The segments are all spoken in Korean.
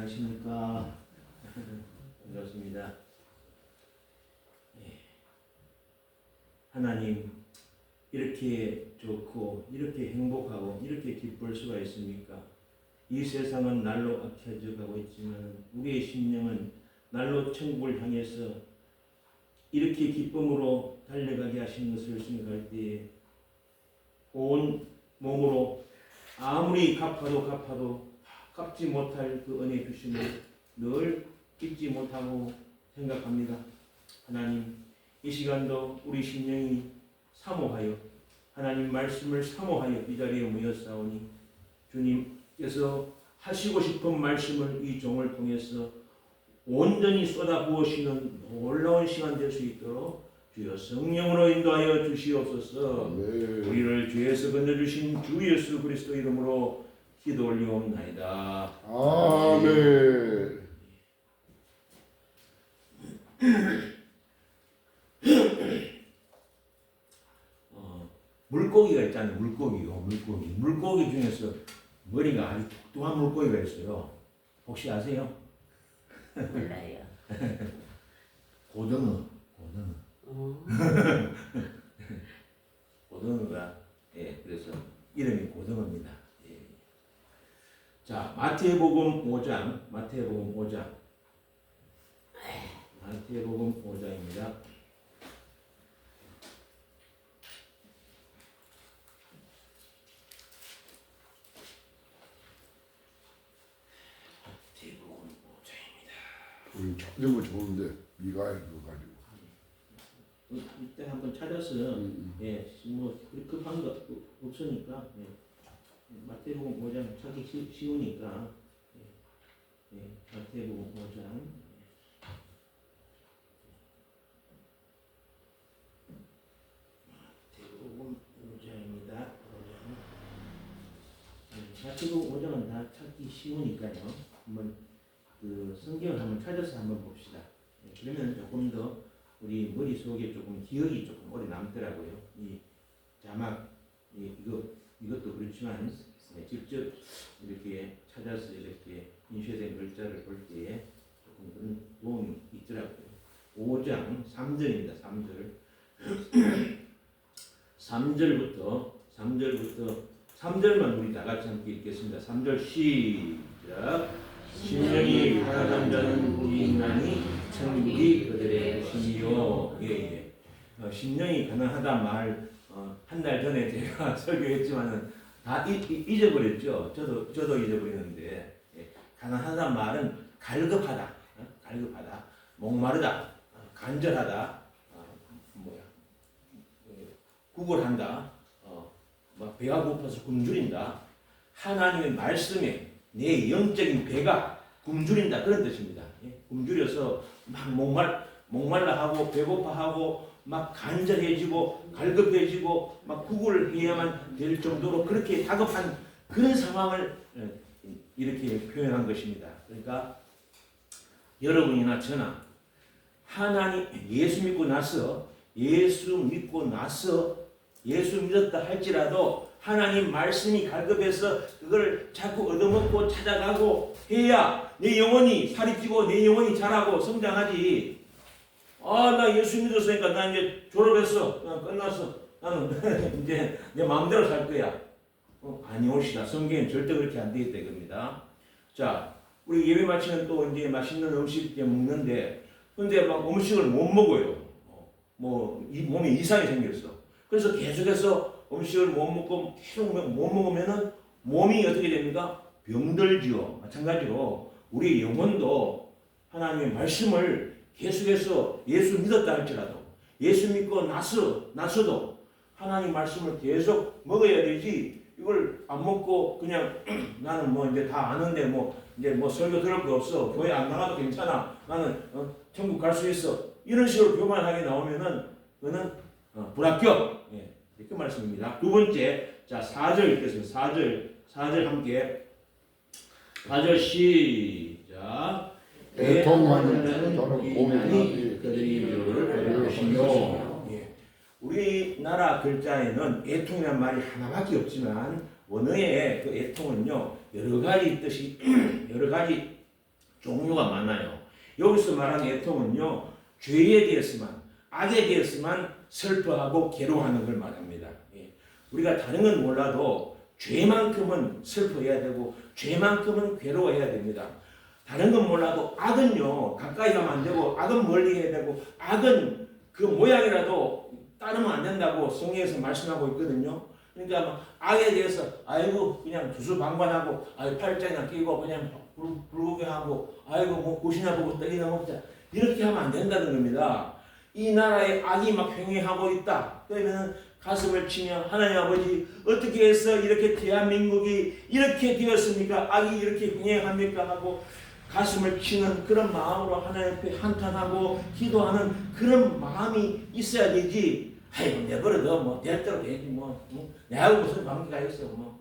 안녕하십니까. 반갑습니다. 하나님, 이렇게 좋고 이렇게 행복하고 이렇게 기쁠 수가 있습니까? 이 세상은 날로 악해져 가고 있지만 우리의 심령은 날로 천국을 향해서 이렇게 기쁨으로 달려가게 하신 것을 생각할 때에 온 몸으로 아무리 갚아도 갚지 못할 그 은혜 주심을 늘 잊지 못하고 생각합니다. 하나님, 이 시간도 우리 심령이 사모하여 하나님 말씀을 사모하여 이 자리에 모였사오니 주님께서 하시고 싶은 말씀을 이 종을 통해서 온전히 쏟아부으시는 놀라운 시간 될 수 있도록 주여 성령으로 인도하여 주시옵소서. 우리를 죄에서 건져주신 주 예수 그리스도 이름으로 기도 올리옵나이다. 아멘. 물고기가 있잖아요. 물고기 중에서 머리가 아주 뚱뚱한 물고기가 있어요. 혹시 아세요? 몰라요. 고등어. 고등어가 그래서 이름이 고등어입니다. 자, 마태복음 5장. 마태복음 5장입니다. 찾는 거 좋은데 미가엘 그거 가지고. 이때 한번 찾아서 뭐 급한 거 없으니까 마태복음 5장 찾기 쉬우니까 마태복음 5장 마태복음 5장은 다 찾기 쉬우니까요. 한번 그 성경을 한번 찾아서 한번 봅시다. 그러면 조금 더 우리 머릿속에 조금 기억이 조금 오래 남더라고요. 이 자막 이것도 그렇지만 직접 이렇게 찾아서 이렇게 인쇄된 글자를 볼 때에 조금 그런 도움이 있더라고요. 5장 3절입니다. 3절만 우리 다 같이 함께 읽겠습니다. 3절 시작. 심령이 가난한 자는 복이 있나니 천국이 그들의 것이요. 심령이 가난하다 말 한 달 전에 제가 설교했지만은 다 잊어버렸죠. 저도 잊어버렸는데 가난하다 말은 갈급하다, 목마르다, 간절하다, 구걸한다, 막 배가 고파서 굶주린다. 하나님의 말씀에 내 영적인 배가 굶주린다 그런 뜻입니다. 굶주려서 막 목말라하고 배고파하고 막 간절해지고 갈급해지고 막 구걸해야만 될 정도로 그렇게 다급한 그런 상황을 이렇게 표현한 것입니다. 그러니까 여러분이나 저나 하나님 예수 믿고 나서 예수 믿었다 할지라도 하나님 말씀이 갈급해서 그걸 자꾸 얻어먹고 찾아가고 해야 내 영혼이 살이 찌고 내 영혼이 자라고 성장하지. 나 예수 믿었으니까 나 이제 졸업했어. 나 끝났어. 나는 이제 내 마음대로 살 거야. 아니오시다. 성경은 절대 그렇게 안 되겠다 이겁니다. 자, 우리 예배 마치면 또 이제 맛있는 음식 먹는데 근데 막 음식을 못 먹어요. 뭐 몸에 이상이 생겼어. 그래서 계속해서 음식을 못 먹고 계속 못 먹으면은 몸이 어떻게 됩니까? 병들지요. 마찬가지로 우리 영혼도 하나님의 말씀을 계속해서 예수 믿었다 할지라도 예수 믿고 나서도 하나님 말씀을 계속 먹어야 되지. 이걸 안 먹고 그냥 나는 뭐 이제 다 아는데 이제 설교 들을 거 없어. 교회 안 나가도 괜찮아. 나는 천국 갈 수 있어. 이런 식으로 교만하게 나오면은 그거는 불합격. 그 말씀입니다. 두 번째, 자 4절 읽겠습니다. 4절 함께 4절 시작. 애통하는 자는 고민하니 그들이 위로를 받을 것이요. 우리나라 글자에는 애통이란 말이 하나밖에 없지만 원어의 그 애통은요 여러 가지 뜻이 여러 가지 종류가 많아요. 여기서 말하는 애통은요, 죄에 대해서만, 악에 대해서만 슬퍼하고 괴로워하는 걸 말합니다. 예. 우리가 다른 건 몰라도 죄만큼은 슬퍼해야 되고 죄만큼은 괴로워해야 됩니다. 다른 건 몰라도 악은요, 가까이 가면 안 되고 악은 멀리 해야 되고 악은 그 모양이라도 따르면 안 된다고 성경에서 말씀하고 있거든요. 그러니까 막 악에 대해서 아이고 그냥 두수방관하고 아이고 팔짱이나 끼고 그냥 불구경하고 아이고 뭐 굿이나 보고 떡이나 먹자 이렇게 하면 안 된다는 겁니다. 이 나라에 악이 막 횡행하고 있다. 그러면 가슴을 치며 하나님 아버지 어떻게 해서 이렇게 대한민국이 이렇게 되었습니까? 악이 이렇게 횡행합니까? 하고 가슴을 치는 그런 마음으로 하나님 앞에 한탄하고 기도하는 그런 마음이 있어야 되지. 아이고 내버려둬 뭐 될 대로 되지 뭐 내하고 무슨 관계가 있어 뭐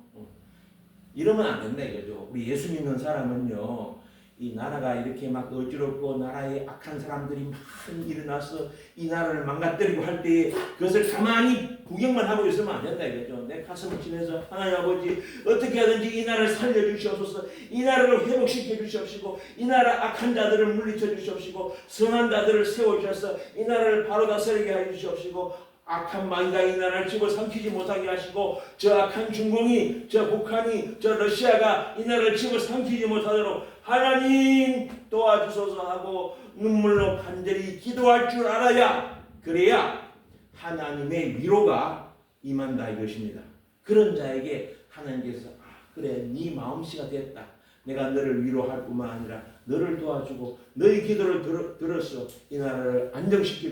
이러면 안 된다 이거죠. 우리 예수 믿는 사람은요, 이 나라가 이렇게 막 어지럽고 나라에 악한 사람들이 많이 일어나서 이 나라를 망가뜨리고 할 때 그것을 가만히 구경만 하고 있으면 안 된다 이거죠. 내 가슴을 치면서 하나님 아버지 어떻게 하든지 이 나라를 살려주시옵소서, 이 나라를 회복시켜 주시옵시고, 이 나라 악한 자들을 물리쳐 주시옵시고, 선한 자들을 세워주셔서 이 나라를 바로 다스리게 해 주시옵시고, 악한 마귀가 이 나라를 집어삼키지 못하게 하시고, 저 악한 중공이, 저 북한이, 저 러시아가 이 나라를 집어삼키지 못하도록 하나님 도와주소서 하고 눈물로 간절히 기도할 줄 알아야, 그래야 하나님의 위로가 임한다 이것입니다. 그런 자에게 하나님께서 그래 네 마음씨가 됐다. 내가 너를 위로할 뿐만 아니라 너를 도와주고 너의 기도를 들어서 이 나라를 안정시켜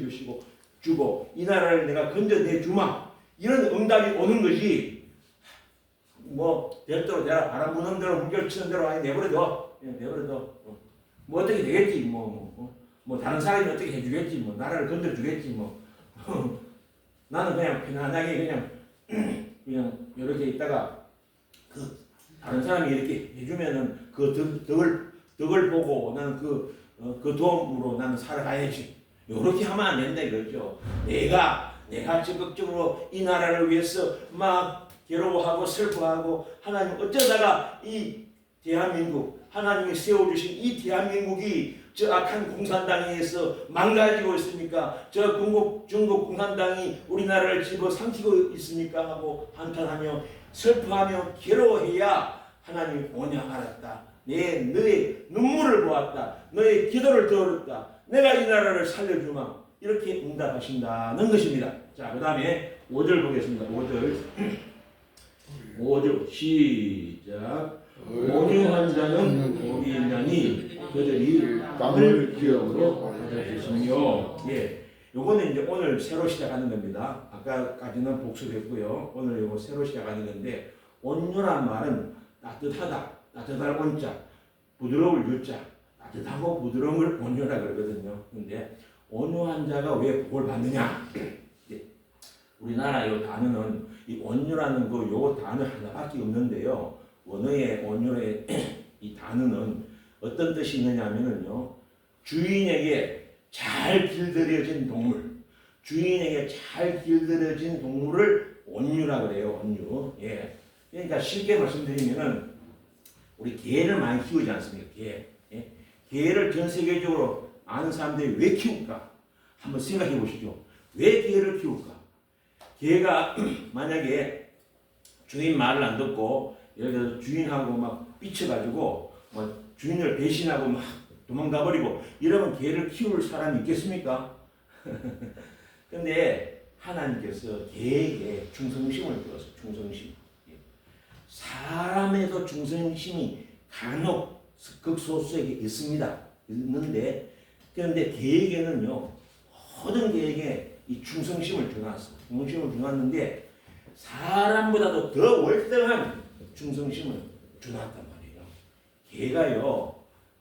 주고 이 나라를 내가 건져내 주마. 이런 응답이 오는 것이 뭐 별도로 내가 바람 부는 대로 물결치는 대로 아니 내버려둬. 뭐 어떻게 되겠지 뭐 다른 사람이 어떻게 해주겠지 뭐 나라를 건져주겠지 뭐 나는 그냥 편안하게 그냥 이렇게 있다가 그 다른 사람이 이렇게 해주면은 그 덕을 보고 나는 그 도움으로 나는 살아가야지. 이렇게 하면 안 된다 이거죠. 내가 적극적으로 이 나라를 위해서 막 괴로워하고 슬퍼하고 하나님 어쩌다가 이 대한민국 하나님이 세워주신 이 대한민국이 저 악한 공산당에 의해서 망가지고 있습니까? 저 중국 공산당이 우리나라를 집어삼키고 있습니까? 하고 한탄하며 슬퍼하며 괴로워해야 하나님이 오냐 알았다. 너의 눈물을 보았다. 너의 기도를 들었다. 내가 이 나라를 살려주마. 이렇게 응답하신다는 것입니다. 자, 그 다음에 5절 보겠습니다. 5절 시작. 온유한 자는 복이 있나니 그들이 땅을 기업으로 받으시며. 예, 요거는 이제 오늘 새로 시작하는 겁니다. 아까까지는 복습했고요. 오늘 요거 새로 시작하는 건데, 온유란 말은 따뜻하다, 따뜻할 온자, 부드러울 유자, 따뜻하고 부드러운 걸 온유라 그러거든요. 근데 온유한 자가 왜 복을 받느냐? 우리나라 요 단어는 이 온유라는 요 단어 하나밖에 없는데요. 원어의 온유의 이 단어는 어떤 뜻이 있느냐면요, 주인에게 잘 길들여진 동물, 주인에게 잘 길들여진 동물을 온유라 그래요. 온유. 예. 그러니까 쉽게 말씀드리면은 우리 개를 많이 키우지 않습니까? 개. 예? 개를 전 세계적으로 아는 사람들이 왜 키울까? 한번 생각해 보시죠. 왜 개를 키울까? 개가 만약에 주인 말을 안 듣고 예를 들어서 주인하고 막 삐쳐가지고 뭐 주인을 배신하고 막 도망가 버리고 이러면 개를 키울 사람이 있겠습니까? 근데 하나님께서 개에게 충성심을 주었어요. 충성심. 사람에도 충성심이 간혹 극소수에게 있는데 그런데 개에게는요, 모든 개에게 이 충성심을 주놨어요. 충성심을 주놨는데 사람보다도 더 월등한 충성심을 주놨단 말이에요. 개가요,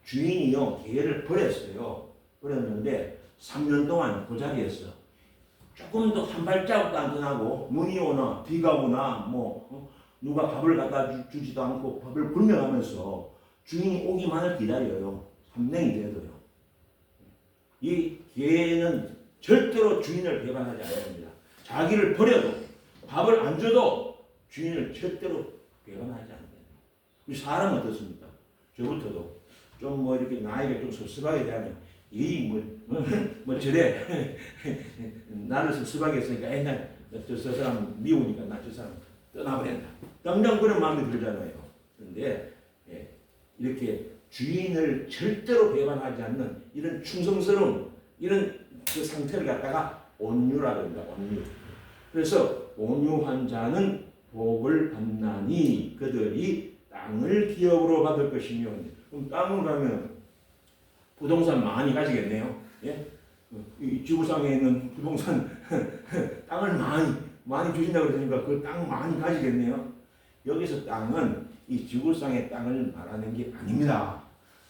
주인이요 개를 버렸어요. 버렸는데 3년 동안 그 자리에서 조금도 한 발자국도 안 떠나고 눈이 오나 비가 오나 누가 밥을 갖다 주지도 않고 밥을 굶어가면서 주인이 오기만을 기다려요. 3년이 되도요. 이 개는 절대로 주인을 배반하지 않습니다. 자기를 버려도 밥을 안 줘도 주인을 절대로 배반하지 않는다. 우리 사람은 어떻습니까? 저부터도 좀 뭐 이렇게 나에게 좀 섭섭하게 대하면 이뭐 저래 나를 섭섭하게 했으니까 옛날 저 사람 미우니까 나 저 사람 떠나버린다. 당장 그런 마음이 들잖아요. 그런데 이렇게 주인을 절대로 배반하지 않는 이런 충성스러운 이런 그 상태를 갖다가 온유라고 합니다. 온유. 그래서 온유한 자는 복을 받나니 그들이 땅을 기업으로 받을 것이며. 그럼 땅을 가면 부동산 많이 가지겠네요. 예? 이 지구상에 있는 부동산 땅을 많이 주신다고 그러니까 그 땅 많이 가지겠네요. 여기서 땅은 이 지구상의 땅을 말하는 게 아닙니다.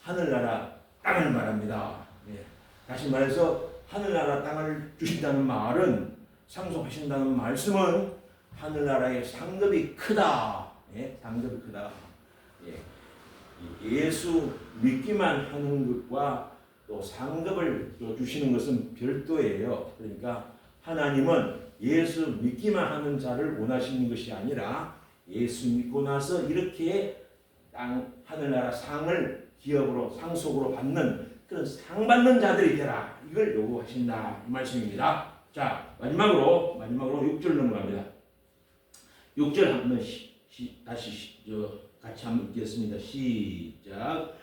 하늘나라 땅을 말합니다. 예. 다시 말해서 하늘나라 땅을 주신다는 말은 상속하신다는 말씀은 하늘나라의 상급이 크다. 예? 상급이 크다. 예. 예수 믿기만 하는 것과 또 상급을 또 주시는 것은 별도예요. 그러니까 하나님은 예수 믿기만 하는 자를 원하시는 것이 아니라 예수 믿고 나서 이렇게 땅 하늘나라 상을 기업으로 상속으로 받는 그런 상 받는 자들이 되라. 이걸 요구하신다. 이 말씀입니다. 자, 마지막으로 6절 넘어갑니다. 6절 한번 다시 같이 한번 읽겠습니다. 시작.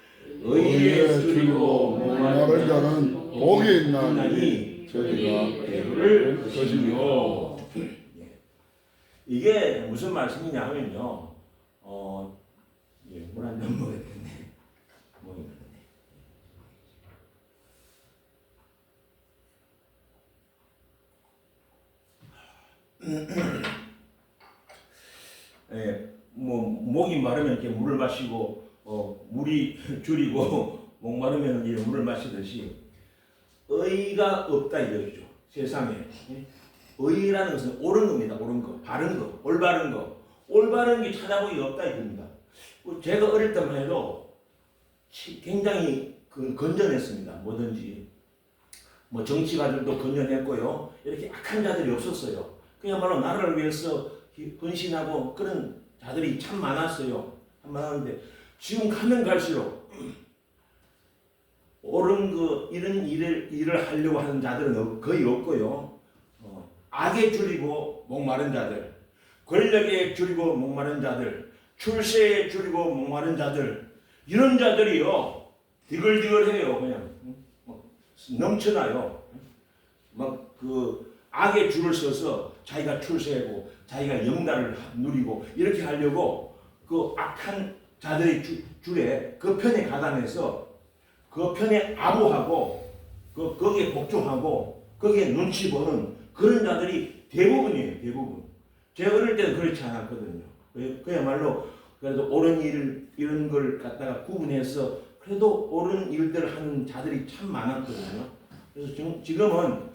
의에 줄이고 목마른 자는 복이 있나니 저희가 배를 것이며. 이게 무슨 말씀이냐 하면요. 물 한 잔 먹어야 되겠네. 목이 마르면 이렇게 물을 마시고 물이 줄이고 목 마르면 이제 물을 마시듯이 의가 없다 이거죠. 세상에 의라는 것은 옳은 겁니다. 옳은 거, 바른 거, 올바른 거, 올바른 게 찾아보기 없다 이겁니다. 제가 어릴 때만 해도 굉장히 건전했습니다. 뭐든지 뭐 정치 가지고도 건전했고요. 이렇게 악한 자들이 없었어요. 그야말로 나라를 위해서 헌신하고 그런 자들이 참 많았어요. 많았는데 지금 가면 갈수록 옳은 이런 일을 하려고 하는 자들은 거의 없고요. 악에 줄이고 목마른 자들, 권력에 줄이고 목마른 자들, 출세에 줄이고 목마른 자들, 이런 자들이요 디글디글해요. 그냥 넘쳐나요. 막 악에 줄을 서서 자기가 출세하고 자기가 영달을 누리고 이렇게 하려고 그 악한 자들의 줄에 그 편에 가담해서 그 편에 아부하고 거기에 복종하고 거기에 눈치 보는 그런 자들이 대부분이에요. 대부분. 제가 어릴 때는 그렇지 않았거든요. 그야말로 그래도 옳은 일 이런 걸 갖다가 구분해서 그래도 옳은 일들을 하는 자들이 참 많았거든요. 그래서 지금은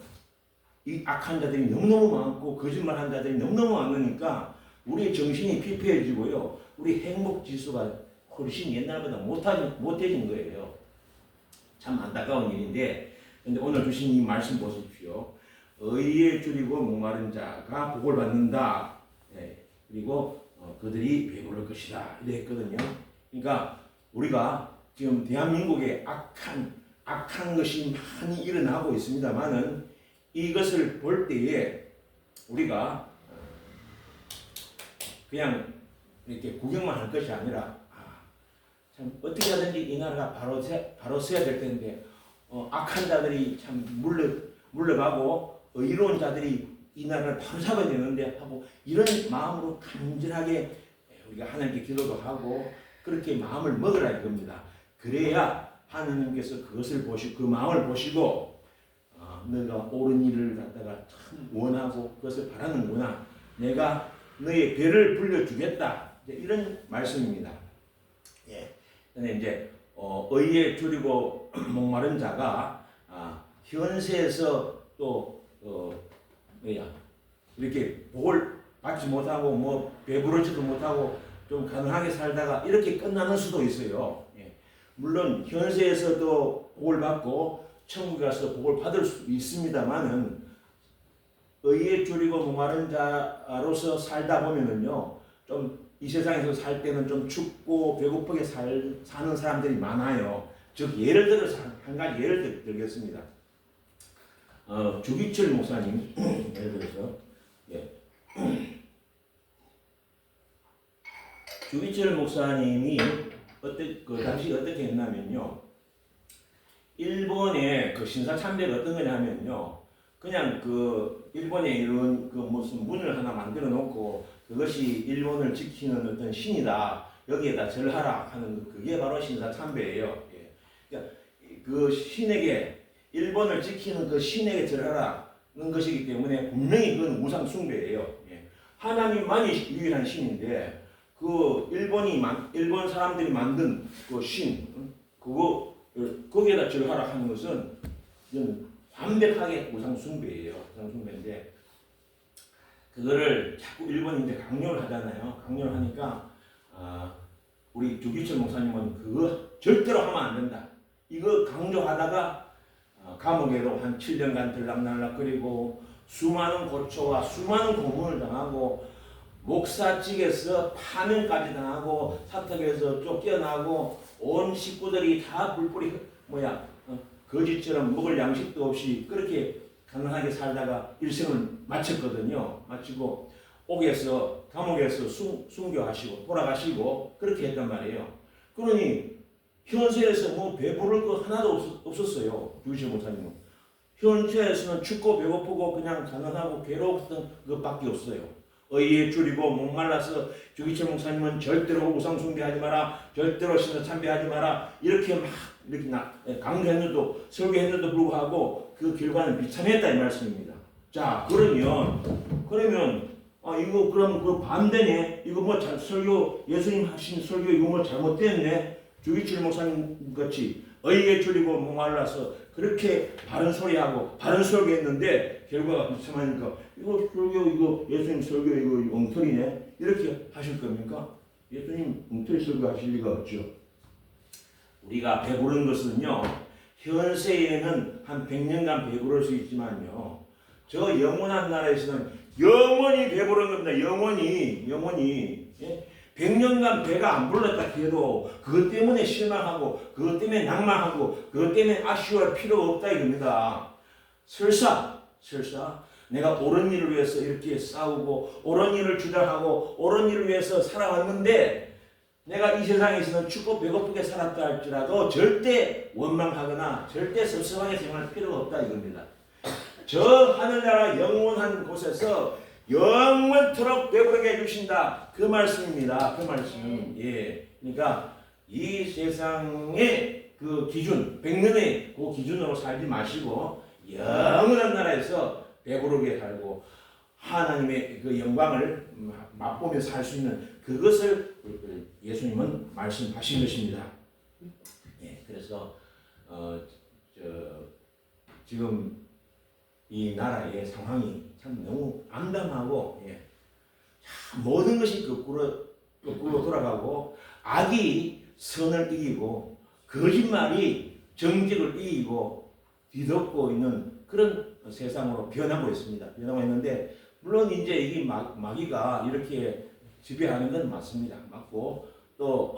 이 악한 자들이 너무너무 많고 거짓말한 자들이 너무너무 많으니까 우리의 정신이 피폐해지고요. 우리 행복 지수가 훨씬 옛날보다 못해진 거예요. 참 안타까운 일인데, 근데 오늘 주신 이 말씀 보십시오. 의에 줄이고 목마른 자가 복을 받는다. 그리고 그들이 배부를 것이다. 이래 했거든요. 그러니까 우리가 지금 대한민국에 악한 것이 많이 일어나고 있습니다만은 이것을 볼 때에 우리가 그냥 이렇게 구경만 할 것이 아니라 참 어떻게 하든지 이 나라가 바로 서야 될 텐데 악한 자들이 참 물러가고 의로운 자들이 이 나라를 바로 잡아야 되는데 하고 이런 마음으로 간절하게 우리가 하나님께 기도도 하고 그렇게 마음을 먹으라 이겁니다. 그래야 하나님께서 그것을 보시고 그 마음을 보시고 너가 옳은 일을 갖다가 참 원하고 그것을 바라는구나. 내가 너의 배를 불려주겠다. 이런 말씀입니다. 근데 이제 의에 줄이고 목마른 자가 현세에서 또 이렇게 복을 받지 못하고 뭐 배부르지도 못하고 좀 가난하게 살다가 이렇게 끝나는 수도 있어요. 물론 현세에서도 복을 받고 천국에 가서 복을 받을 수 있습니다만은 의에 줄이고 목마른 자로서 살다 보면은요 좀 이 세상에서 살 때는 좀 춥고 배고프게 사는 사람들이 많아요. 즉 예를 들어서 한 가지 예를 들겠습니다. 주기철 목사님 예를 들어서 예. 주기철 목사님이 그 당시 어떻게 했냐면요. 일본의 그 신사 참배가 어떤 거냐면요. 그냥 그 일본에 이런 그 무슨 문을 하나 만들어 놓고 그것이 일본을 지키는 어떤 신이다. 여기에다 절하라 하는 그게 바로 신사 참배예요. 예. 그러니까 그 신에게 일본을 지키는 그 신에게 절하라는 것이기 때문에 분명히 그건 우상 숭배예요. 예. 하나님만이 유일한 신인데 그 일본 사람들이 만든 그 신 그거 거기에다 절하라 하는 것은 완벽하게 우상 숭배예요. 우상 숭배인데 그거를 자꾸 일본인들 강요를 하잖아요. 강요를 하니까 우리 주기철 목사님은 그거 절대로 하면 안 된다. 이거 강조하다가 감옥에도 한 7년간 들락날락거리고 수많은 고초와 수많은 고문을 당하고 목사직에서 파면까지 당하고 사택에서 쫓겨나고 온 식구들이 다 불불이 거지처럼 먹을 양식도 없이 그렇게 가난하게 살다가 일생을 마쳤거든요. 마치고 감옥에서 순교하시고 돌아가시고 그렇게 했단 말이에요. 그러니 현세에서 뭐 배부를 거 하나도 없었어요. 주기철 목사님은. 현세에서는 춥고 배고프고 그냥 가난하고 괴로웠던 것밖에 없어요. 의에 줄이고 목말라서 주기철 목사님은 절대로 우상 숭배하지 마라, 절대로 신사 참배하지 마라 이렇게 강조했는데도 설교했는데도 불구하고 그 결과는 비참했다 이 말씀입니다. 자 그러면 이거 그럼 그 반대네. 이거 뭐 설교 예수님 하신 설교 이거 뭐 잘못됐네. 주기철 목사님 같이 의에 줄이고 목말라서 그렇게 바른 소리하고 바른 설교했는데 결과가 비참하니까 이거 설교 이거 예수님 설교 이거 엉터리네 이렇게 하실 겁니까? 예수님 엉터리 설교하실 리가 없죠. 우리가 배부른 것은요 현세에는 한 100년간 배부를 수 있지만요 저 영원한 나라에서는 영원히 배부른 겁니다. 영원히 예? 100년간 배가 안 불렀다 해도 그것 때문에 실망하고 그것 때문에 낭만하고 그것 때문에 아쉬워할 필요가 없다 이겁니다. 설사 내가 옳은 일을 위해서 이렇게 싸우고 옳은 일을 주장하고 옳은 일을 위해서 살아왔는데 내가 이 세상에서는 춥고 배고프게 살았다 할지라도 절대 원망하거나 절대 섭섭하게 생각할 필요가 없다 이겁니다. 저 하늘나라 영원한 곳에서 영원토록 배부르게 해주신다. 그 말씀입니다. 그 말씀. 예. 그러니까 이 세상의 그 기준, 100년의 그 기준으로 살지 마시고 영원한 나라에서 배부르게 살고 하나님의 그 영광을 맛보며 살 수 있는 그것을 예수님은 말씀하신 것입니다. 예. 그래서 지금 이 나라의 상황이 참 너무 암담하고 모든 것이 거꾸로 돌아가고 악이 선을 이기고 거짓말이 정직을 이기고 뒤덮고 있는 그런 세상으로 변하고 있습니다. 변하고 있는데 물론 이제 이 마귀가 이렇게 지배하는 건 맞습니다. 맞고 또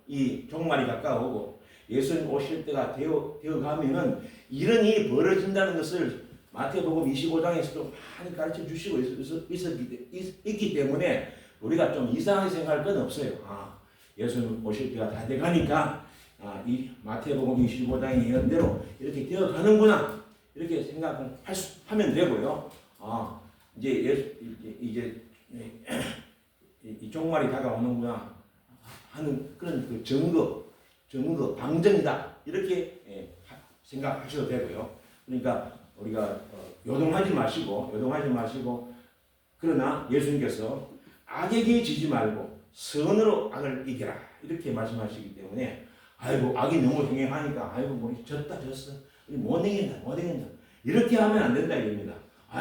이 종말이 가까우고 예수님 오실 때가 되어 가면은 이런 일이 벌어진다는 것을 마태복음 25장에서도 많이 가르쳐 주시고 있기 때문에 우리가 좀 이상하게 생각할 건 없어요. 예수님 오실 때가 다 돼가니까 이 마태복음 25장의 예언대로 이렇게 되어가는구나 이렇게 생각하면 되고요. 이제 이 종말이 다가오는구나 하는 그런 그 증거, 방증이다 이렇게 생각하셔도 되고요. 그러니까 우리가 요동하지 마시고 그러나 예수님께서 악에게 지지 말고 선으로 악을 이겨라 이렇게 말씀하시기 때문에 아이고 악이 너무 행행하니까 아이고 우리 졌어 우리 못 이긴다 이렇게 하면 안 된다 이겁니다.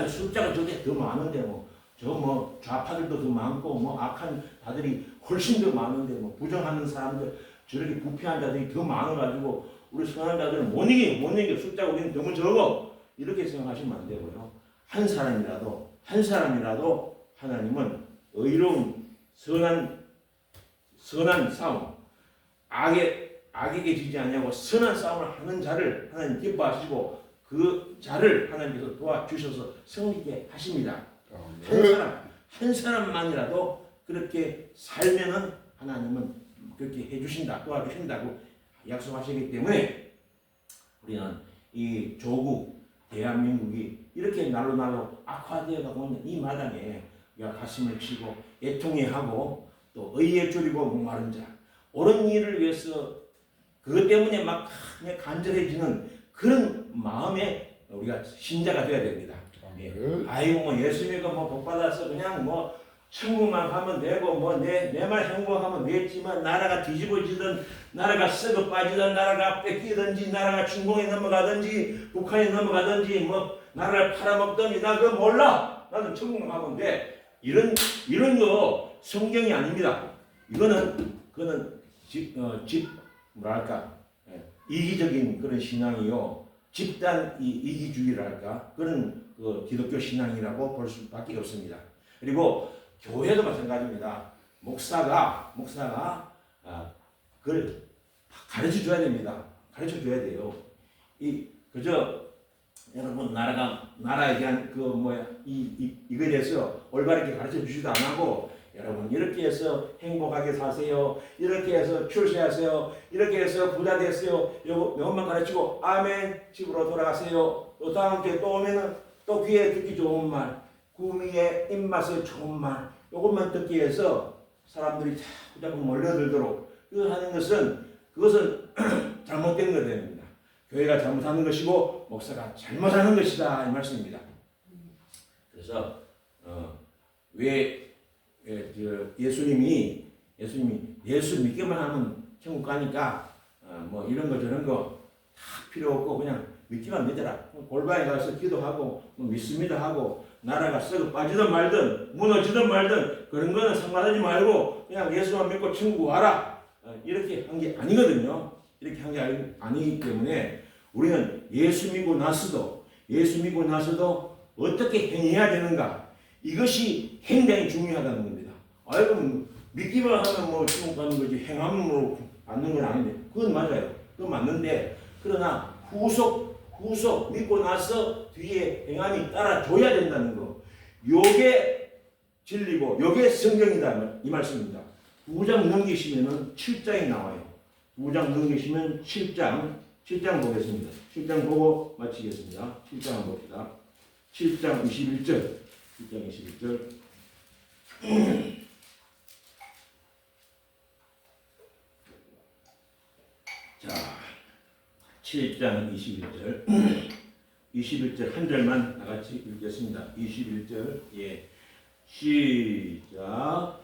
숫자가 저게 더 많은데 좌파들도 더 많고 악한 자들이 훨씬 더 많은데 부정하는 사람들 저렇게 부패한 자들이 더 많아가지고 우리 선한 자들은 못 이겨 숫자가 우리는 너무 적어 이렇게 생각하시면 안 되고요. 한 사람이라도 하나님은 의로운 선한 싸움, 악에게 지지 아니하고 선한 싸움을 하는 자를 하나님 기뻐하시고 그 자를 하나님께서 도와주셔서 승리케 하십니다. 한 사람만이라도 그렇게 살면은 하나님은 그렇게 해주신다, 도와주신다고 약속하시기 때문에 우리는 이 조국 대한민국이 이렇게 날로 악화되어 가고 있는 이 마당에 우리가 가슴을 치고 애통해 하고 또 의에 줄이고 목마른 자 옳은 일을 위해서 그것 때문에 막 그냥 간절해지는 그런 마음에 우리가 신자가 되어야 됩니다. 예. 아이고 뭐 예수 믿고 뭐 복 받아서 그냥 뭐 천국만 가면 되고 뭐 내 말 행복하면 됐지만 나라가 뒤집어지든 나라가 썩어 빠지든 나라가 뺏기든지 나라가 중공에 넘어가든지 북한에 넘어가든지 뭐 나라를 팔아먹든지 나 그거 몰라. 나는 천국만 가면 돼. 이런 거 성경이 아닙니다. 그거는 뭐랄까 이기적인 그런 신앙이요. 집단 이기주의랄까 그런 그 기독교 신앙이라고 볼 수밖에 없습니다. 그리고 교회도 마찬가지입니다. 목사가 그걸 가르쳐 줘야 됩니다. 가르쳐 줘야 돼요. 그저 여러분 나라에 대한 이거에 대해서 올바르게 가르쳐 주지도 안 하고 여러분 이렇게 해서 행복하게 사세요. 이렇게 해서 출세하세요. 이렇게 해서 부자 되세요. 요것만 가르치고 아멘 집으로 돌아가세요. 또 다음 주에 또 오면은 또 귀에 듣기 좋은 말, 구미의 입맛에 좋은 말, 요것만 듣기 위해서 사람들이 자꾸 몰려들도록 하는 그것은 잘못된 것입니다. 교회가 잘못하는 것이고 목사가 잘못하는 것이다 이 말씀입니다. 그래서 왜 예수님이 예수 믿기만 하면 천국 가니까 뭐 이런 거 저런 거 다 필요 없고 그냥 믿기만 믿어라. 골방에 가서 기도하고 뭐 믿습니다 하고 나라가 썩어 빠지든 말든 무너지든 말든 그런 거는 상관하지 말고 그냥 예수만 믿고 천국 와라. 이렇게 한 게 아니거든요. 이렇게 한 게 아니기 때문에 우리는 예수 믿고 나서도 어떻게 행해야 되는가 이것이 굉장히 중요하다는 겁니다. 아이고 믿기만 하면 뭐 천국 가는 거지 행함으로 받는 건 아닌데 그건 맞아요. 그건 맞는데 그러나 후속 믿고 나서 뒤에 행함이 따라줘야 된다는 거. 요게 진리고 요게 성경이다 이 말씀입니다. 9장 넘기시면은 7장이 나와요. 9장 넘기시면 7장 보겠습니다. 7장 보고 마치겠습니다. 7장 한번 봅시다. 7장 21절. 7장 21절. 자, 7장 21절. 21절 한 절만 나같이 읽겠습니다. 21절. 예. 시작.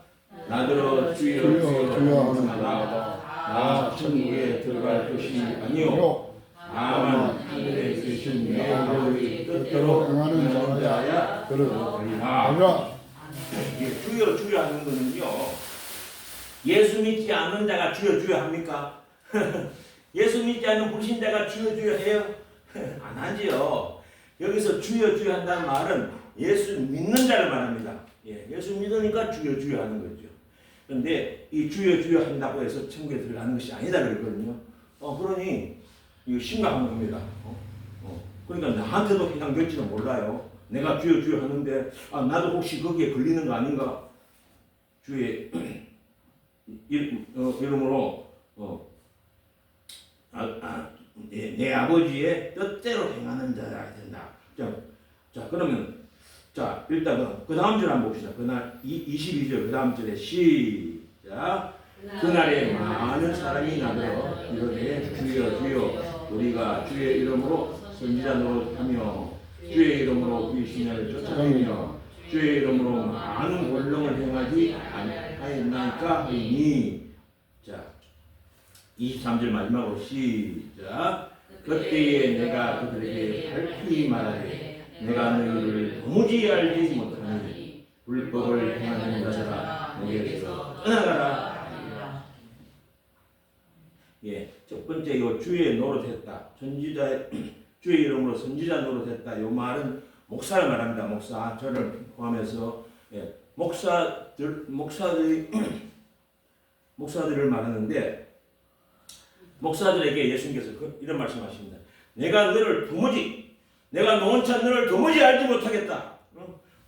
나더러 주여 하는 자가 나 천국에 들어갈 것이 아니요 다만 하늘에 계신 내 아버지 뜻대로 행하는 자야 들으리라. 주여 하는 거는요 예수 믿지 않는 자가 주여 합니까? 예수 믿지 않는 불신자가 주여 해요? 안 하지요. 여기서 주여 한다는 말은 예수 믿는 자를 말합니다. 예수 믿으니까 주여 하는 거죠. 그런데 이 주여 한다고 해서 천국에 들어가는 것이 아니다 그랬거든요. 그러니 이거 심각한 겁니다. 그러니까 나한테도 해당될지도 몰라요. 내가 주여 하는데 나도 혹시 거기에 걸리는 거 아닌가? 주의 이름으로 내 아버지의 뜻대로 행하는 자라 된다. 자 그러면 일단은 그 다음 절 한번 봅시다. 그날 22절 그 다음 절에 시작. 그날에 많은 사람이 나더러 이르되 주여 우리가 주의 이름으로 선지자 노릇하며 주의 이름으로 귀신을 쫓아내며 주의 이름으로 많은 권능을 행하지 아니하였나이까 하니. 자 23절 마지막으로 시작. 그때에 내가 그들에게 밝히 말하되 내가 너희를 도무지 알지 못하니 불법을 행하는 자들아 너희에게서 떠나가라. 첫 번째 요 주의 노릇했다. 주의 이름으로 선지자 노릇했다. 요 말은 목사를 말합니다. 목사 저를 포함해서 목사들을 말하는데 목사들에게 예수님께서 이런 말씀하십니다. 내가 노원찬 너를 도무지 알지 못하겠다.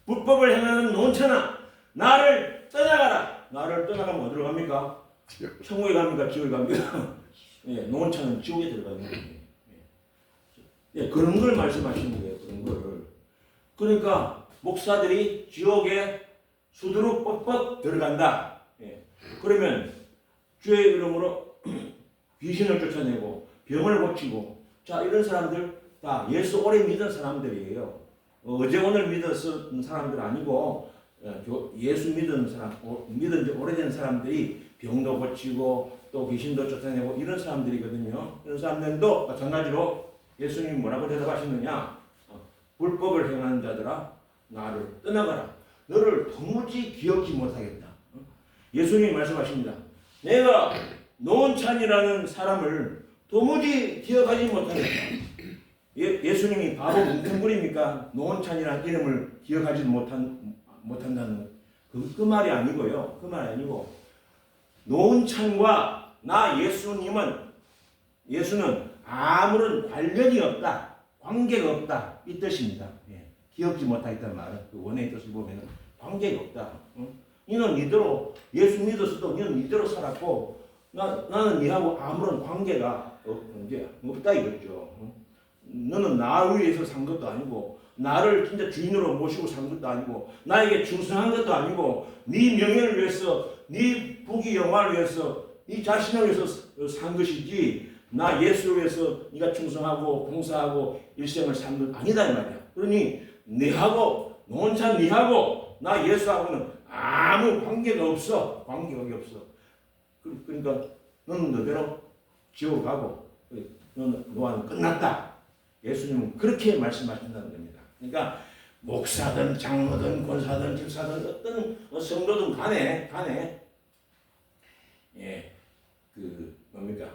불법을 행하는 노원찬아, 나를 떠나가라. 나를 떠나가면 어디로 갑니까? 천국에 갑니까? 지옥에 갑니까? 예, 노원찬은 지옥에 들어가는 거예요. 예, 그런 걸 말씀하시는 거예요. 그런 거를. 그러니까 목사들이 지옥에 수두룩 뻑뻑 들어간다. 예. 그러면 주의 이름으로 귀신을 쫓아내고 병을 고치고, 자, 이런 사람들 다 예수 오래 믿은 사람들이에요. 어제 오늘 믿었던 사람들 아니고 예수 믿은 사람, 믿은 지 오래된 사람들이 병도 고치고 또 귀신도 쫓아내고 이런 사람들이거든요. 이런 사람들도 마찬가지로 예수님이 뭐라고 대답하시느냐? 불법을 행하는 자들아, 나를 떠나가라. 너를 도무지 기억지 못하겠다. 예수님이 말씀하십니다. 내가 노원찬이라는 사람을 도무지 기억하지 못하겠다. 예수님이 바보 뭉텅구리입니까? 노원찬이라는 이름을 기억하지 못한다는 그 말이 아니고요. 그 말이 아니고, 노원찬과 나 예수는 아무런 관련이 없다, 관계가 없다, 이 뜻입니다. 예. 기억지 못하겠다는 말은 그 원어의 뜻을 보면 관계가 없다. 너는 니대로 예수 믿었어도 너는 니대로 살았고 나는 니하고 아무런 관계가 없다 이거죠. 너는 나 위해서 산 것도 아니고, 나를 진짜 주인으로 모시고 산 것도 아니고, 나에게 충성한 것도 아니고, 네 명예를 위해서, 네 부귀 영화를 위해서, 네 자신을 위해서 산 것이지, 나 예수를 위해서 네가 충성하고 봉사하고 일생을 산 것 아니다 이 말이야. 그러니 너하고 노원찬 너하고 나 예수하고는 아무 관계가 없어. 관계가 없어. 그러니까 너는 너대로 지옥 가고 너와는 끝났다. 예수님은 그렇게 말씀하신다는 겁니다. 그러니까 목사든 장로든 권사든 집사든 어떤 성도든 간에 예, 뭡니까?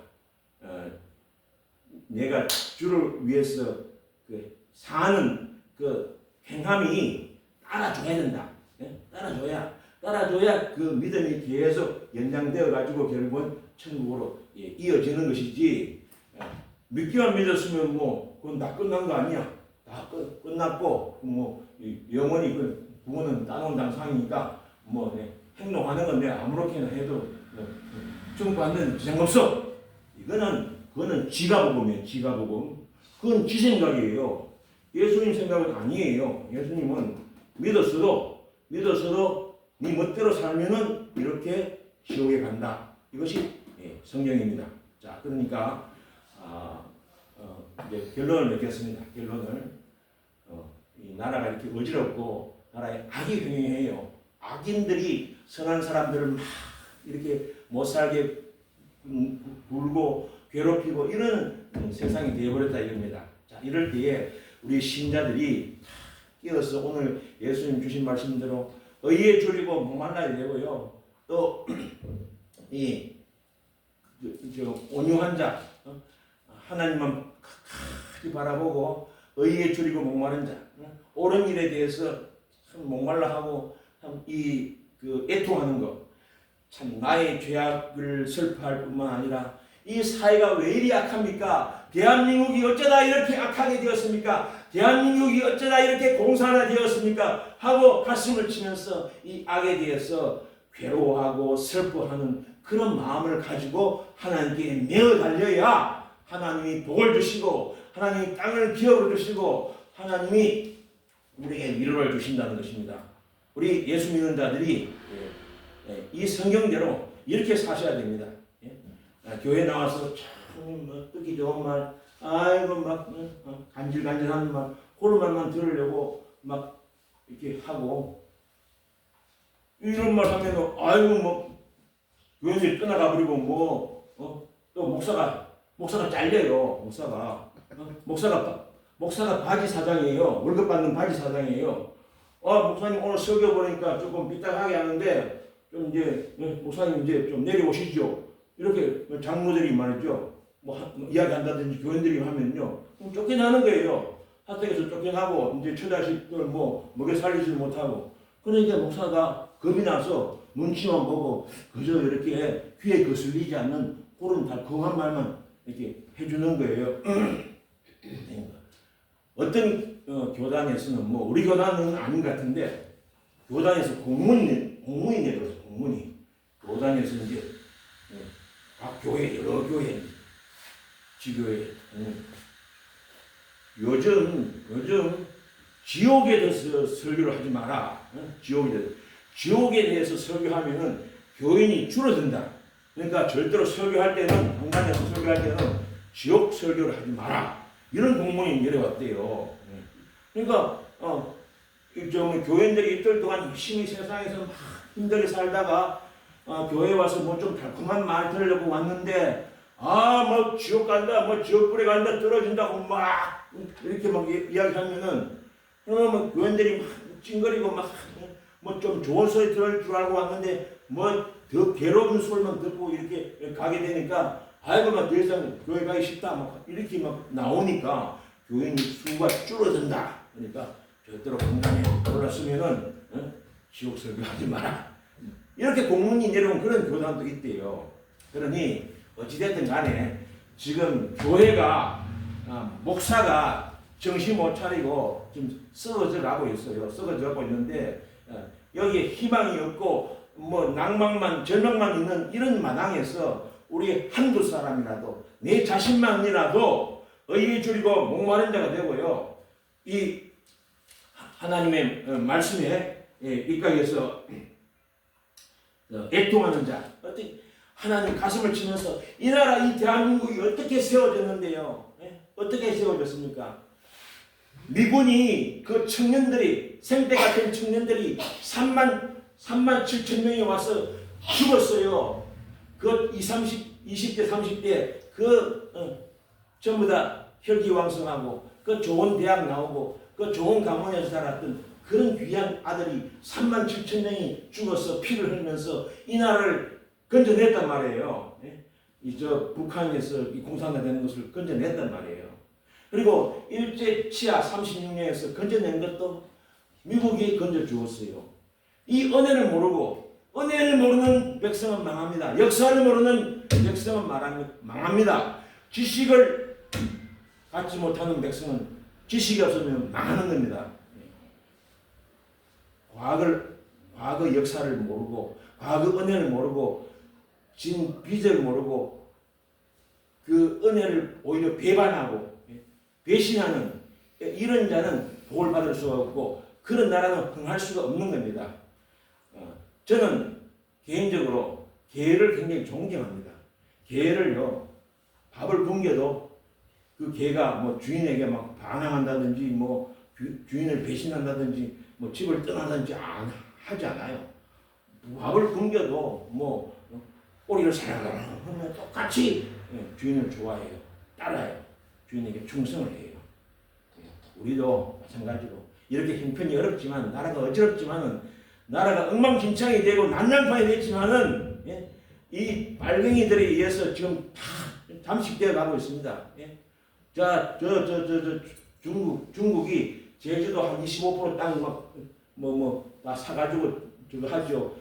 내가 주를 위해서 사는 행함이 따라줘야 된다. 예? 따라줘야 그 믿음이 계속 연장되어 가지고 결국은 천국으로 이어지는 것이지. 믿기만 믿었으면 그건 다 끝난 거 아니야. 다 끝났고 영원히 부모는 따놓은 상이니까 행동하는 건 내가 아무렇게나 해도 천국 받는 지장 없어. 그거는 지가복음이에요. 지가복음. 그건 지 생각이에요. 예수님 생각은 아니에요. 예수님은 믿었어도 네 멋대로 살면은 이렇게 지옥에 간다. 이것이 성경입니다. 자, 그러니까 이제 결론을 맺겠습니다. 결론을 이 나라가 이렇게 어지럽고 나라에 악이 횡행해요. 악인들이 선한 사람들을 막 이렇게 못 살게 굴고 괴롭히고 이런 세상이 되어버렸다 이겁니다. 자, 이럴 때에 우리 신자들이 끼어서 오늘 예수님 주신 말씀대로 의에 줄이고 목말라야 되고요. 또 이 온유한 자, 하나님만 가까이 바라보고 의에 줄이고 목마른 자, 옳은 일에 대해서 참 목말라 하고 참 애통하는 것, 참 나의 죄악을 슬퍼할 뿐만 아니라 이 사회가 왜 이리 악합니까? 대한민국이 어쩌다 이렇게 악하게 되었습니까? 대한민국이 어쩌다 이렇게 공산화 되었습니까? 하고 가슴을 치면서 이 악에 대해서 괴로워하고 슬퍼하는 그런 마음을 가지고 하나님께 매어 달려야 하나님이 복을 주시고 하나님이 땅을 기업을 주시고 하나님이 우리에게 위로를 주신다는 것입니다. 우리 예수 믿는 자들이 이 성경대로 이렇게 사셔야 됩니다. 교회 나와서 참 듣기 좋은 말, 아이고 간질간질한 말, 그런 말만 들으려고 막 이렇게 하고 이런 말 하면은 아이고 교회를 떠나가 버리고 또 목사가 잘려요. 목사가 바지 사장이에요. 월급 받는 바지 사장이에요. 목사님 오늘 설교 보니까 조금 삐딱하게 하는데 좀 이제 목사님 이제 좀 내려오시죠. 이렇게 장로들이 말이죠. 이야기한다든지 교인들이 하면요. 쫓겨나는 거예요. 사택에서 쫓겨나고 이제 처자식들 먹여 살리지 못하고. 그러니까 목사가 겁이 나서 눈치만 보고 그저 이렇게 귀에 거슬리지 않는 그런 달콤한 말만 이렇게 해주는 거예요. 어떤 교단에서는 뭐 우리 교단은 아닌 것 같은데 교단에서 공문이 내려서 공문이 교단에서 이제 각 교회 여러 교회 지교회 요즘 지옥에 대해서 설교를 하지 마라. 지옥에 대해서 설교하면은 교인이 줄어든다. 그러니까 절대로 설교할 때는 한간에서 설교할 때는 지옥 설교를 하지 마라. 이런 공문이 내려왔대요. 그러니까 좀 교인들이 이틀 동안 열심히 세상에서 막 힘들게 살다가 교회 와서 뭐 좀 달콤한 말 들으려고 왔는데 뭐 지옥 간다, 뭐 지옥불에 간다, 떨어진다고 막 이렇게 막 이야기하면은 그러면 교인들이 막 찡거리고 막 뭐 좀 좋은 소리 들을 줄 알고 왔는데 뭐 더 괴로운 소리만 듣고 이렇게 가게 되니까 아이고 막 더 이상 교회 가기 싫다 막 이렇게 막 나오니까 교인 수가 줄어든다. 그러니까 절대로 건강에 올랐으면은 지옥 설교하지 마라. 이렇게 공문이 내려온 그런 교단도 있대요. 그러니 어찌됐든 간에 지금 교회가 목사가 정신 못 차리고 지금 썩어져 가고 있어요. 썩어져 가고 있는데 여기에 희망이 없고 뭐 낭만만 절망만 있는 이런 마당에서 우리 한두 사람이라도 내 자신만이라도 의에 줄이고 목마른 자가 되고요. 이 하나님의 말씀에 입각해서 애통하는 자, 어떻게 하나님 가슴을 치면서 이 나라 이 대한민국이 어떻게 세워졌는데요? 어떻게 세워졌습니까? 미군이 그 청년들이 생떼 같은 청년들이 3만 7천 명이 와서 죽었어요. 그 20대 30대 전부 다 혈기왕성하고 그 좋은 대학 나오고 그 좋은 가문에서 살았던 그런 귀한 아들이 3만 7천 명이 죽어서 피를 흘리면서 이 나라를 건져냈단 말이에요. 북한에서 이 공산화 되는 것을 건져냈단 말이에요. 그리고 일제 치하 36년에서 건져낸 것도 미국이 건져주었어요. 이 은혜를 모르는 백성은 망합니다. 역사를 모르는 백성은 망합니다. 지식을 갖지 못하는 백성은 지식이 없으면 망하는 겁니다. 과거 역사를 모르고 과거 은혜를 모르고 진 빚을 모르고 그 은혜를 오히려 배반하고 배신하는 이런 자는 복을 받을 수가 없고 그런 나라는 흥할 수가 없는 겁니다. 저는 개인적으로 개를 굉장히 존경합니다. 개를요 밥을 굶겨도 그 개가 뭐 주인에게 막 반항한다든지 뭐 주인을 배신한다든지 뭐 집을 떠나든지 하지 않아요. 밥을 굶겨도 뭐 꼬리를 사랑하고 하면 똑같이 주인을 좋아해요. 따라요. 주인에게 충성을 해요. 우리도 마찬가지로 이렇게 형편이 어렵지만 나라가 어지럽지만은 나라가 엉망진창이 되고 난장판이 됐지만은 이 빨갱이들에 의해서 지금 다 잠식되어 가고 있습니다. 자, 중국이 제주도 한 25% 땅 다 사가지고 저거 하죠.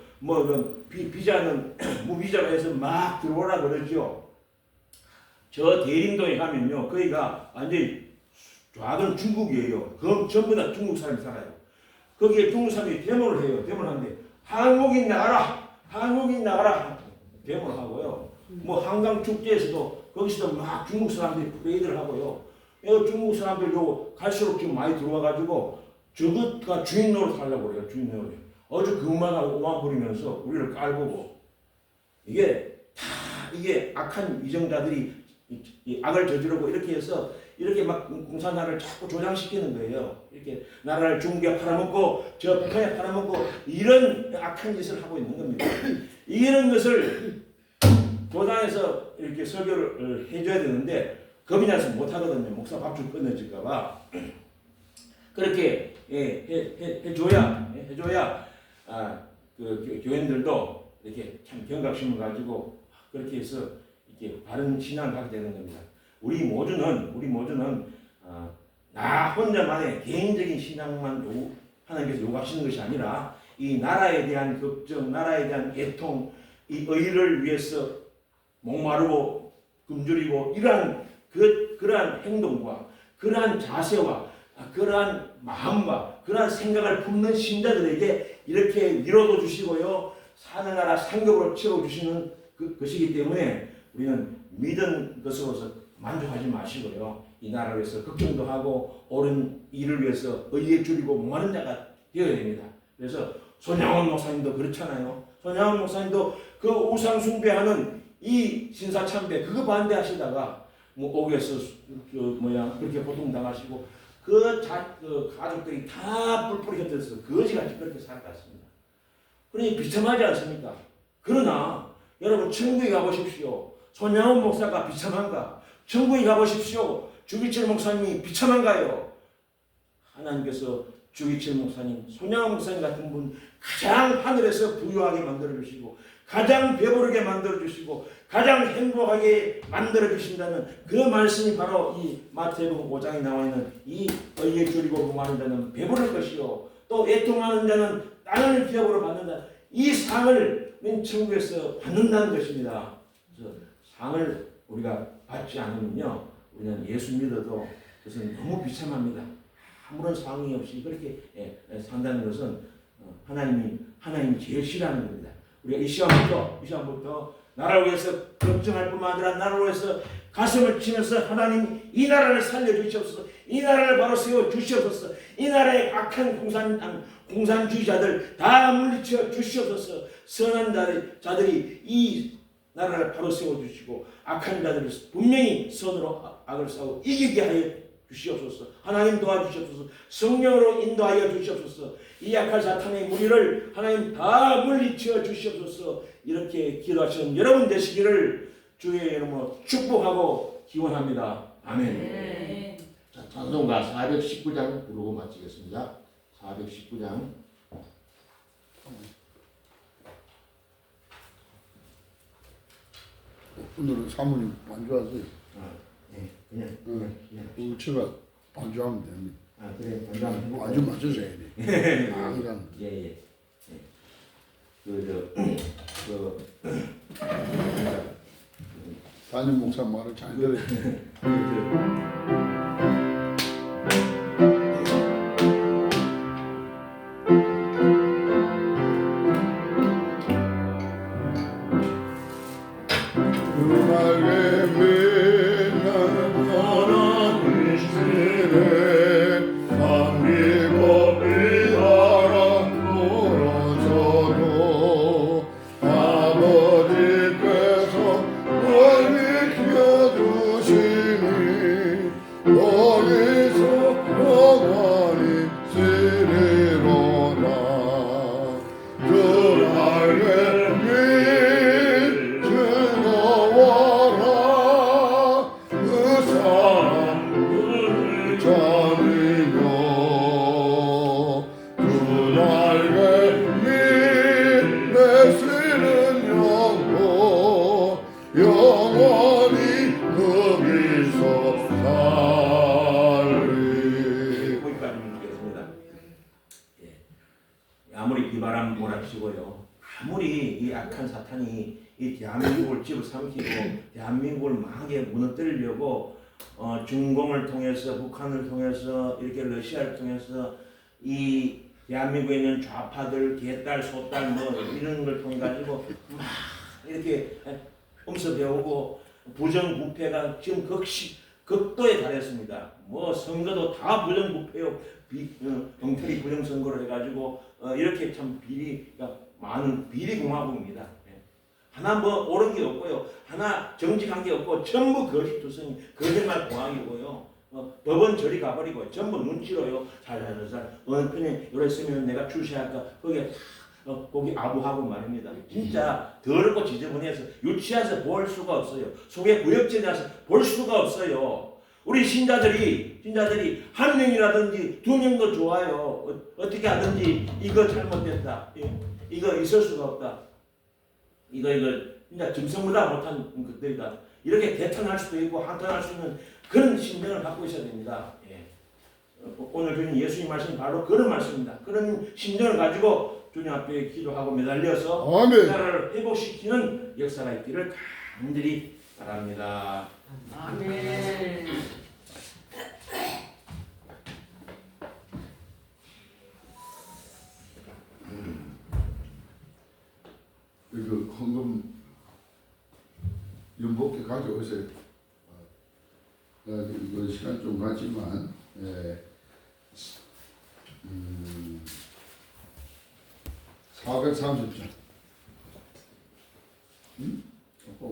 비자는 무비자로 해서 막 들어오라 그러죠. 저 대림동에 가면요, 거기가 완전히 좌는 중국이에요. 그럼 전부 다 중국 사람이 살아요. 거기에 중국 사람이 데모를 해요. 데모를 하는데 한국인 나가라, 한국인 나가라 데모를 하고요. 뭐 한강 축제에서도 거기서도 막 중국 사람들이 프레이드를 하고요. 중국 사람들 요 갈수록 지금 많이 들어와가지고 저것가 주인 노릇 하려고 그래요. 주인 노릇. 아주 그만하고 오만 부리면서 우리를 깔보고 이게 악한 위정자들이 이 악을 저지르고 이렇게 해서 이렇게 막 공산화를 자꾸 조장시키는 거예요. 이렇게 나라를 중국에 팔아먹고 저 북한에 팔아먹고 이런 악한 짓을 하고 있는 겁니다. 이런 것을 교단에서 이렇게 설교를 해줘야 되는데 겁이 나서 못하거든요. 목사 밥줄 끊어질까봐. 그렇게 해줘야 그 교인들도 이렇게 참 경각심을 가지고 그렇게 해서 이렇게 바른 신앙을 갖게 되는 겁니다. 우리 모두는 나 혼자만의 개인적인 신앙만 하나님께서 요구하시는 것이 아니라 이 나라에 대한 걱정, 나라에 대한 애통, 이 의를 위해서 목마르고 굶주리고 그러한 행동과 그러한 자세와 그러한 마음과 그러한 생각을 품는 신자들에게 이렇게 위로도 주시고요. 하늘나라 상급으로 채워주시는 것이기 때문에 우리는 믿은 것으로서 만족하지 마시고요. 이 나라를 위해서 걱정도 하고 옳은 일을 위해서 의에 줄이고 목마른 자가 되어야 됩니다. 그래서 손양원 목사님도 그렇잖아요. 손양원 목사님도 그 우상 숭배하는 이 신사참배 그거 반대하시다가 옥에서 그렇게 고통당하시고 그 가족들이 다 뿔뿔이 흩어져서 거지같이 그렇게 살아갔습니다. 그러니 비참하지 않습니까? 그러나 여러분 천국에 가보십시오. 손양원 목사가 비참한가? 천국에 가보십시오. 주기철 목사님이 비참한가요? 하나님께서 주기철 목사님, 손양원 목사님 같은 분 가장 하늘에서 부유하게 만들어주시고 가장 배부르게 만들어주시고 가장 행복하게 만들어주신다는 그 말씀이 바로 이 마태복음 5장에 나와 있는 이 의에 줄이고 목마른 자는 배부를 것이요 또 애통하는 자는 땅을 기업으로 받는다. 이 상을 천국에서 받는다는 것입니다. 그래서 상을 우리가 받지 않으면요 우리는 예수 믿어도 그것은 너무 비참합니다. 아무런 상이 없이 그렇게 산다는 것은 하나님이 제일 싫어하는 겁니다. 우리가 이 시간부터 나라를 위해서 걱정할 뿐만 아니라 나라를 위해서 가슴을 치면서 하나님 이 나라를 살려주시옵소서. 이 나라를 바로 세워주시옵소서. 이 나라의 악한 공산주의자들 다 물리쳐 주시옵소서. 선한 자들이 이 나라를 바로 세워주시고 악한 자들을 분명히 선으로 악을 싸우고 이기게 하여 주시옵소서. 하나님 도와주시옵소서. 성령으로 인도하여 주시옵소서. 이 약한 사탄의 무리를 하나님 다 물리쳐 주시옵소서. 이렇게 기도하시는 여러분 되시기를 주의 이름으로 축복하고 기원합니다. 아멘. 네. 자, 찬송가 419장 부르고 마치겠습니다. 419장. 오늘은 사모님 반주하세요. 네, 그냥. 우체가 반주하면 됩니다. 그래, 반주 반주 맞춰서 해야 돼. 항상. 예. 담임 목사 말을 잘 들어요. 아무리 비바람 몰아치고요. 아무리 이 악한 사탄이 이 대한민국을 집어삼키고 대한민국을 망하게 무너뜨리려고 중공을 통해서 북한을 통해서 이렇게 러시아를 통해서 이 대한민국에 있는 좌파들 개딸 소딸 뭐 이런 걸 통해 가지고 막 이렇게 엄습해오고 부정부패가 지금 극도에 달했습니다. 뭐 선거도 다 부정부패요. 엉터리 부정선거를 해가지고 이렇게 참 비리가 많은 비리공화국입니다. 하나 뭐 옳은 게 없고요. 하나 정직한 게 없고 전부 거짓투성이 거짓말 공화국이고요. 법원 저리 가버리고 전부 눈치로요. 살살살살 어느 편에 요래 쓰면 내가 출시할까 거기에 거기 아부하고 말입니다. 진짜 더럽고 지저분해서 유치해서 볼 수가 없어요. 속에 구역질해서 볼 수가 없어요. 우리 신자들이 한 명이라든지 두 명도 좋아요. 어떻게 하든지 이거 잘못됐다. 이거 있을 수가 없다. 이거 진짜 짐승보다 못한 것들이다. 이렇게 대탄할 수도 있고 한탄할 수 있는 그런 심정을 갖고 있어야 됩니다. 오늘 주님 예수님 말씀이 바로 그런 말씀입니다. 그런 심정을 가지고 주님 앞에 기도하고 매달려서 아멘. 나라를 회복시키는 역사가 있기를 간절히 바랍니다. 아멘. 이거 헌금 연복해 가져오세요. 이거 시간 좀 가지만, 예, 430장. 응? 아까